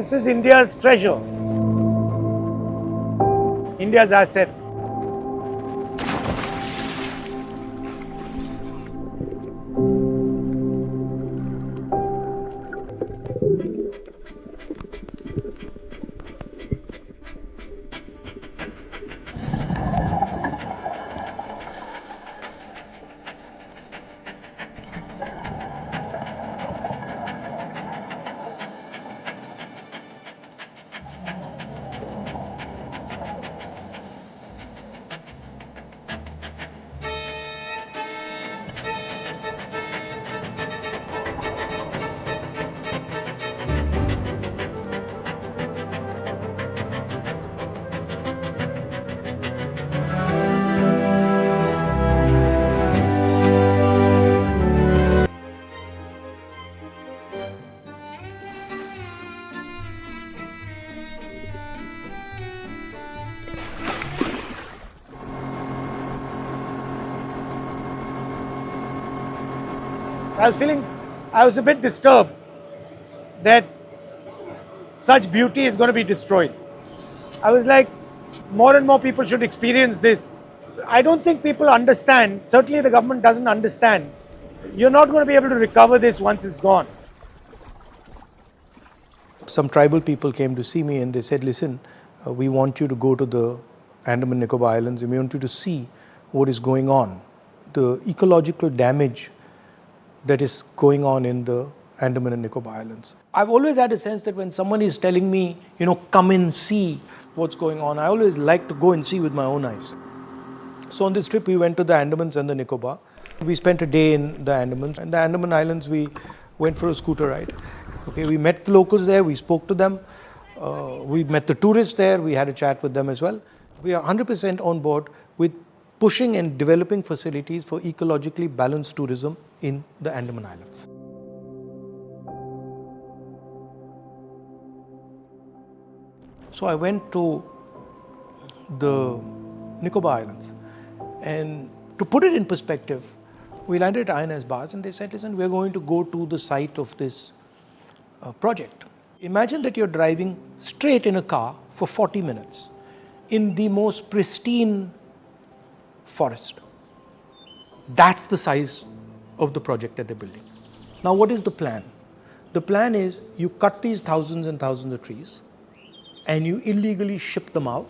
This is India's treasure, India's asset. I was a bit disturbed that such beauty is going to be destroyed. I was like, more and more people should experience this. I don't think people understand, certainly the government doesn't understand. You're not going to be able to recover this once it's gone. Some tribal people came to see me and they said, listen, we want you to go to the Andaman Nicobar Islands and we want you to see what is going on, the ecological damage that is going on in the Andaman and Nicobar Islands. I've always had a sense that when someone is telling me, come and see what's going on, I always like to go and see with my own eyes. So on this trip, we went to the Andamans and the Nicobar. We spent a day in the Andamans. And the Andaman Islands, we went for a scooter ride. Okay, we met the locals there, we spoke to them. We met the tourists there, we had a chat with them as well. We are 100% on board with pushing and developing facilities for ecologically balanced tourism in the Andaman Islands. So I went to the Nicobar Islands, and to put it in perspective, we landed at INS Bars and they said, listen, we're going to go to the site of this project. Imagine that you're driving straight in a car for 40 minutes in the most pristine forest. That's the size of the project that they're building. Now, what is the plan? The plan is you cut these thousands and thousands of trees and you illegally ship them out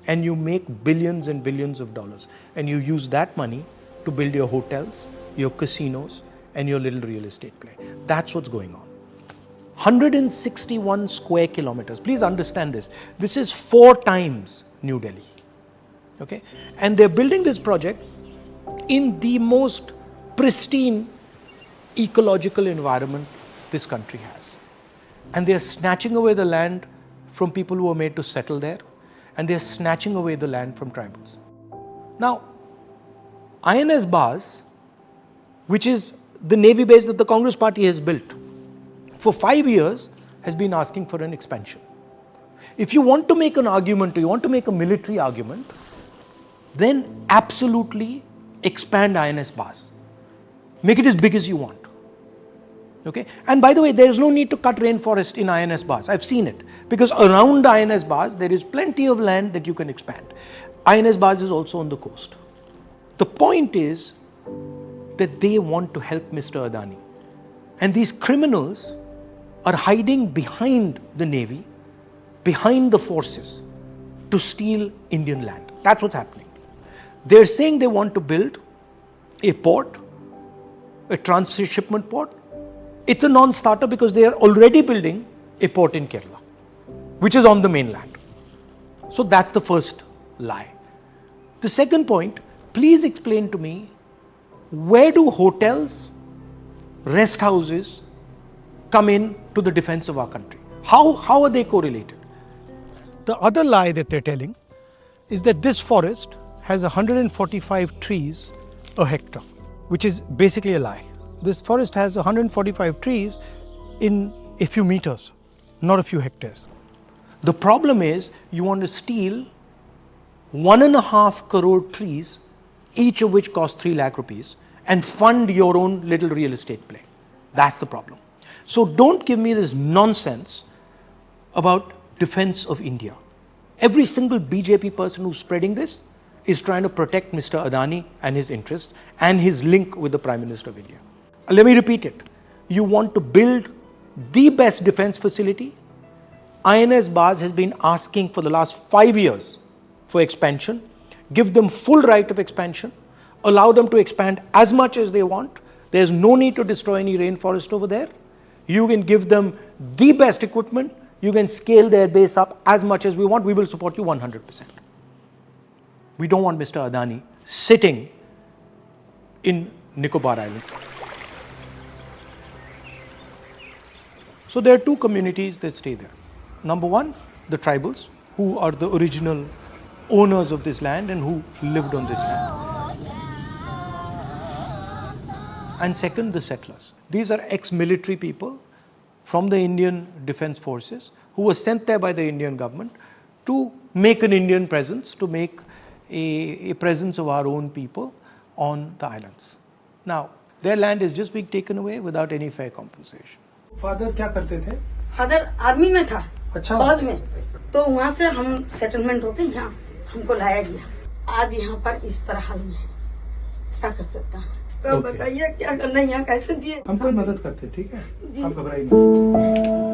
and you make billions and billions of dollars, and you use that money to build your hotels, your casinos, and your little real estate play. That's what's going on. 161 square kilometers. Please understand this. This is 4 times New Delhi. Okay? And they're building this project in the most pristine ecological environment this country has. And they're snatching away the land from people who are made to settle there, and they're snatching away the land from tribals. Now, INS Bars, which is the Navy base that the Congress party has built, for 5 years has been asking for an expansion. If you want to make an argument, or you want to make a military argument, then absolutely expand INS Bars. Make it as big as you want. Okay? And by the way, there is no need to cut rainforest in INS Bars. I've seen it. Because around the INS Bars, there is plenty of land that you can expand. INS Bars is also on the coast. The point is that they want to help Mr. Adani. And these criminals are hiding behind the Navy, behind the forces, to steal Indian land. That's what's happening. They're saying they want to build a port, a transshipment port. It's a non-starter because they are already building a port in Kerala, which is on the mainland. So that's the first lie. The second point, please explain to me, where do hotels, rest houses come in to the defense of our country? How are they correlated? The other lie that they're telling is that this forest has 145 trees a hectare, which is basically a lie. This forest has 145 trees in a few meters, not a few hectares. The problem is you want to steal 1.5 crore trees, each of which cost 3 lakh rupees, and fund your own little real estate play. That's the problem. So don't give me this nonsense about defense of India. Every single BJP person who's spreading this is trying to protect Mr. Adani and his interests and his link with the Prime Minister of India. Let me repeat it. You want to build the best defense facility. INS Baz has been asking for the last 5 years for expansion. Give them full right of expansion. Allow them to expand as much as they want. There's no need to destroy any rainforest over there. You can give them the best equipment. You can scale their base up as much as we want. We will support you 100%. We don't want Mr. Adani sitting in Nicobar Island. So there are two communities that stay there. Number one, the tribals, who are the original owners of this land and who lived on this land. And second, the settlers. These are ex-military people from the Indian Defence Forces who were sent there by the Indian government to make an Indian presence, to make a presence of our own people on the islands. Now, their land is just being taken away without any fair compensation. Father क्या करते थे? Father army में था, अच्छा। फौज में। तो वहाँ से हम सेटलमेंट होके यहाँ हमको लाया गया। आज यहाँ पर इस तरह हाल में है, क्या कर सकता है? तो बताइए क्या करना है, यहाँ कैसे जिए? हम कोई मदद करते, ठीक है? जी। आप घबराइए मत।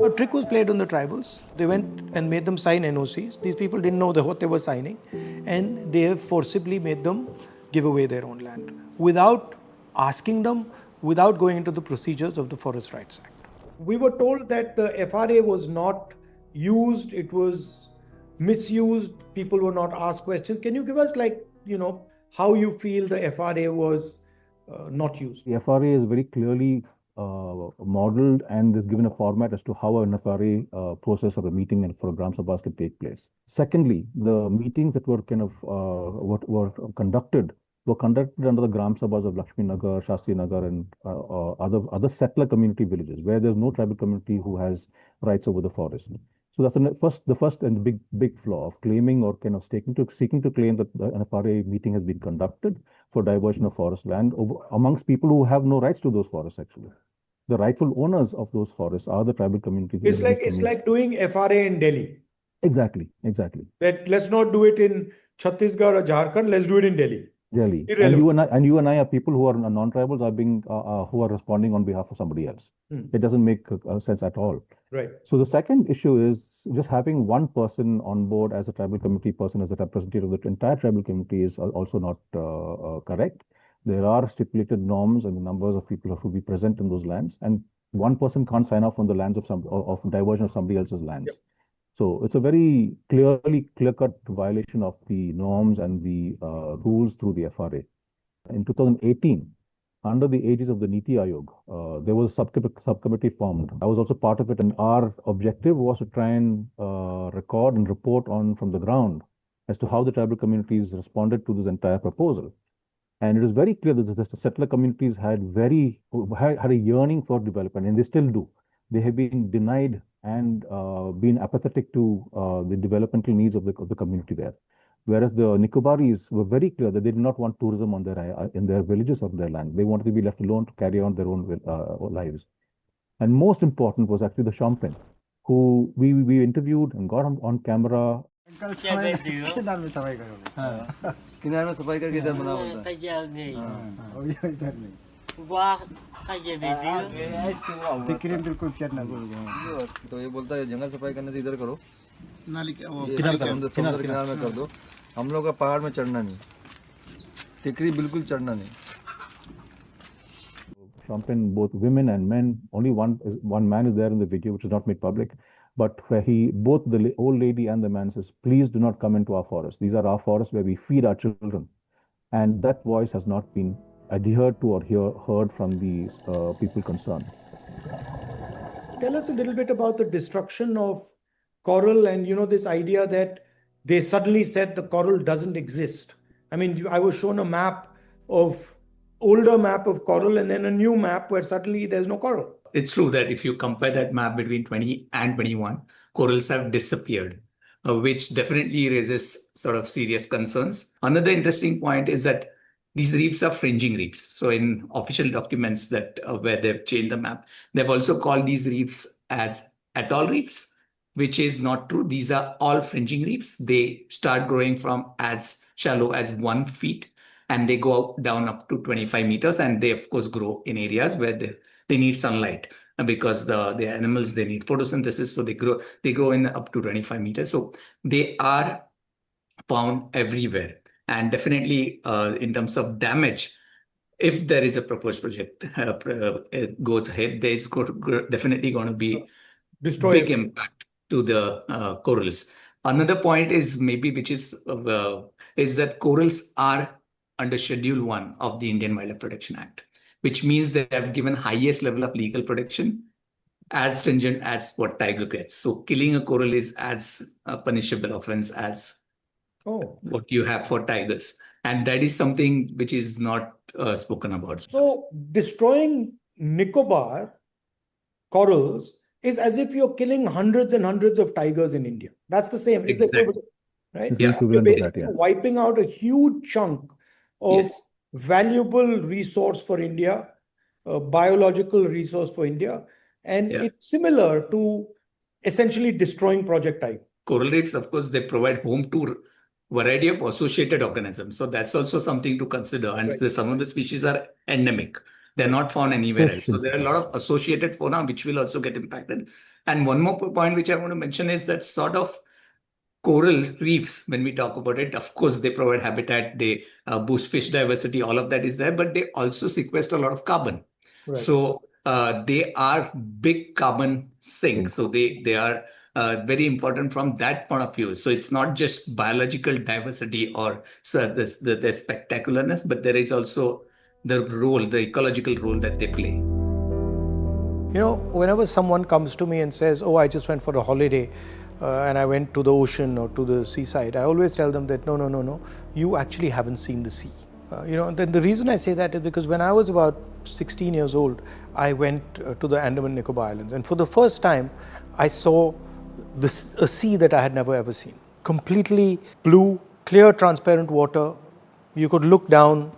A trick was played on the tribals. They went and made them sign NOCs. These people didn't know what they were signing, and they have forcibly made them give away their own land without asking them, without going into the procedures of the Forest Rights Act. We were told that the FRA was not used, it was misused, people were not asked questions. Can you give us, how you feel the FRA was not used? The FRA is very clearly modeled and is given a format as to how an FRA process or a meeting and for a Gram Sabhas can take place. Secondly, the meetings that were were conducted under the Gram Sabhas of Lakshmi Nagar, Shastri Nagar, and other settler community villages where there's no tribal community who has rights over the forest. So that's the first and big flaw of claiming or kind of seeking to claim that an FRA meeting has been conducted for diversion of forest land amongst people who have no rights to those forests. Actually, the rightful owners of those forests are the tribal communities. It's like doing FRA in Delhi. Exactly. That let's not do it in Chhattisgarh or Jharkhand. Let's do it in Delhi. Delhi. Irrelevant. And you and I are people who are non-tribals are being who are responding on behalf of somebody else. It doesn't make sense at all. Right. So the second issue is just having one person on board as a tribal community person, as a representative of the entire tribal community is also not correct. There are stipulated norms and the numbers of people who will be present in those lands, and one person can't sign off on the lands of diversion of somebody else's lands. Yep. So it's a very clear-cut violation of the norms and the rules through the FRA. In 2018, under the aegis of the Niti Aayog, there was a subcommittee formed. I was also part of it, and our objective was to try and record and report on from the ground as to how the tribal communities responded to this entire proposal. And it is very clear that the settler communities had a yearning for development, and they still do. They have been denied and been apathetic to the developmental needs of the community there. Whereas the Nicobaris were very clear that they did not want tourism on in their villages or their land. They wanted to be left alone to carry on their own lives. And most important was actually the Champagne, who we interviewed and got on camera. किनार में सफाई करोगे? हाँ। किनार में सफाई करके इधर बना बोलता है। इधर नहीं। टिकरी बिल्कुल चढ़ना बोल। तो ये बोलता है जंगल सफाई करने से इधर करो। नाली के वो किनार में कर दो। हम लोग का पहाड़ में चढ़ना नहीं। टिकरी बिल्कुल चढ़ना नहीं। Champagne, both women and men. Only one man is there in the video, which is not made public. But where both the old lady and the man says, please do not come into our forest. These are our forests where we feed our children. And that voice has not been adhered to or heard from the people concerned. Tell us a little bit about the destruction of coral and, this idea that they suddenly said the coral doesn't exist. I mean, I was shown older map of coral and then a new map where suddenly there's no coral. It's true that if you compare that map between 20 and 21, corals have disappeared, which definitely raises sort of serious concerns. Another interesting point is that these reefs are fringing reefs. So in official documents that where they've changed the map, they've also called these reefs as atoll reefs. which is not true. These are all fringing reefs. They start growing from as shallow as 1 feet and they go down up to 25 meters. And they, of course, grow in areas where they need sunlight because the animals, they need photosynthesis. So they grow in up to 25 meters. So they are found everywhere. And definitely in terms of damage, if there is a proposed project goes ahead, there's definitely going to be big impact to the corals. Another point is maybe which is that corals are under Schedule 1 of the Indian Wildlife Protection Act, which means they have given highest level of legal protection, as stringent as what tiger gets. So killing a coral is as a punishable offense as what you have for tigers. And that is something which is not spoken about. So destroying Nicobar corals is as if you're killing hundreds and hundreds of tigers in India. That's the same. It's Exactly. Right? Yeah. You're basically wiping out a huge chunk of valuable resource for India, a biological resource for India. And it's similar to essentially destroying Project Tiger. Coral reefs, of course, they provide home to variety of associated organisms. So that's also something to consider. And some of the species are endemic. They're not found anywhere else. So there are a lot of associated fauna which will also get impacted. And one more point which I want to mention is that sort of coral reefs, when we talk about it, of course, they provide habitat, they boost fish diversity, all of that is there, but they also sequester a lot of carbon. So they are big carbon sinks. So they are very important from that point of view. So it's not just biological diversity or the spectacularness, but there is also the role, the ecological role that they play. You know, whenever someone comes to me and says, oh, I just went for a holiday and I went to the ocean or to the seaside, I always tell them that no, you actually haven't seen the sea. Then the reason I say that is because when I was about 16 years old, I went to the Andaman Nicobar Islands, and for the first time, I saw a sea that I had never ever seen. Completely blue, clear, transparent water. You could look down,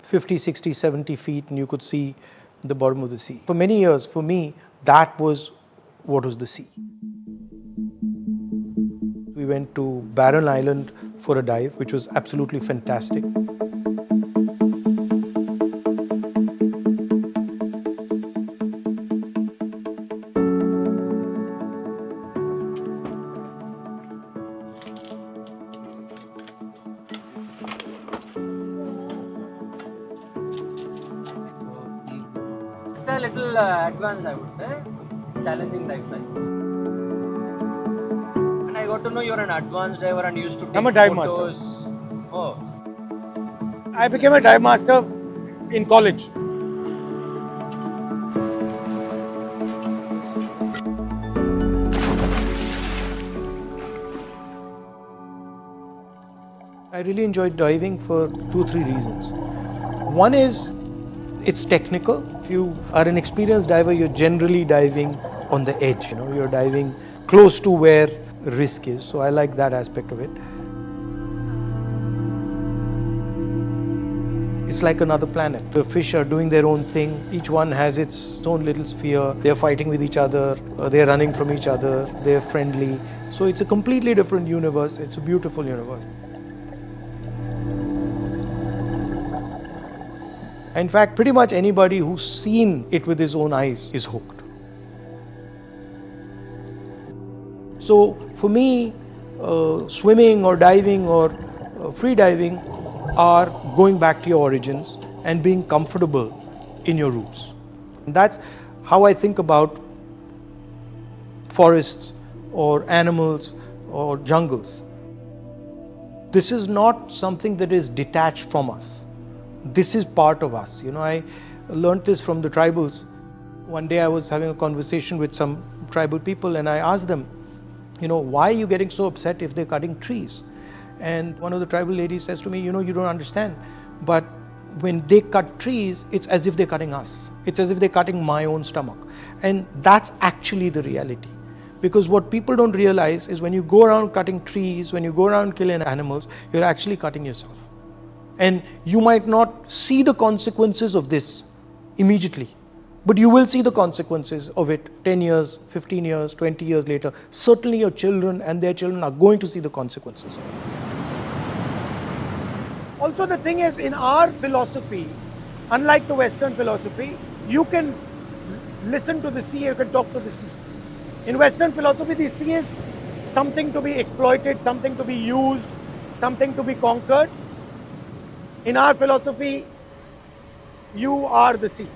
50, 60, 70 feet, and you could see the bottom of the sea. For many years, for me, that was what was the sea. We went to Barren Island for a dive, which was absolutely fantastic. It's a little advanced, I would say, challenging lifestyle. And I got to know you're an advanced diver and used to take I'm a dive photos. master. Oh. I became a dive master in college. I really enjoyed diving for 2 or 3 reasons. One is it's technical. If you are an experienced diver, you're generally diving on the edge. You're diving close to where risk is. So I like that aspect of it. It's like another planet. The fish are doing their own thing. Each one has its own little sphere. They're fighting with each other. They're running from each other. They're friendly. So it's a completely different universe. It's a beautiful universe. In fact, pretty much anybody who's seen it with his own eyes is hooked. So for me, swimming or diving or free diving are going back to your origins and being comfortable in your roots. And that's how I think about forests or animals or jungles. This is not something that is detached from us. This is part of us. I learned this from the tribals. One day I was having a conversation with some tribal people and I asked them, why are you getting so upset if they're cutting trees? And one of the tribal ladies says to me, you don't understand, but when they cut trees, it's as if they're cutting us. It's as if they're cutting my own stomach. And that's actually the reality. Because what people don't realize is when you go around cutting trees, when you go around killing animals, you're actually cutting yourself. And you might not see the consequences of this immediately, But you will see the consequences of it 10 years, 15 years, 20 years later. Certainly your children and their children are going to see the consequences. Also, the thing is, in our philosophy, unlike the Western philosophy, you can listen to the sea, you can talk to the sea. In Western philosophy, the sea is something to be exploited, something to be used, something to be conquered. In our philosophy, you are the sea.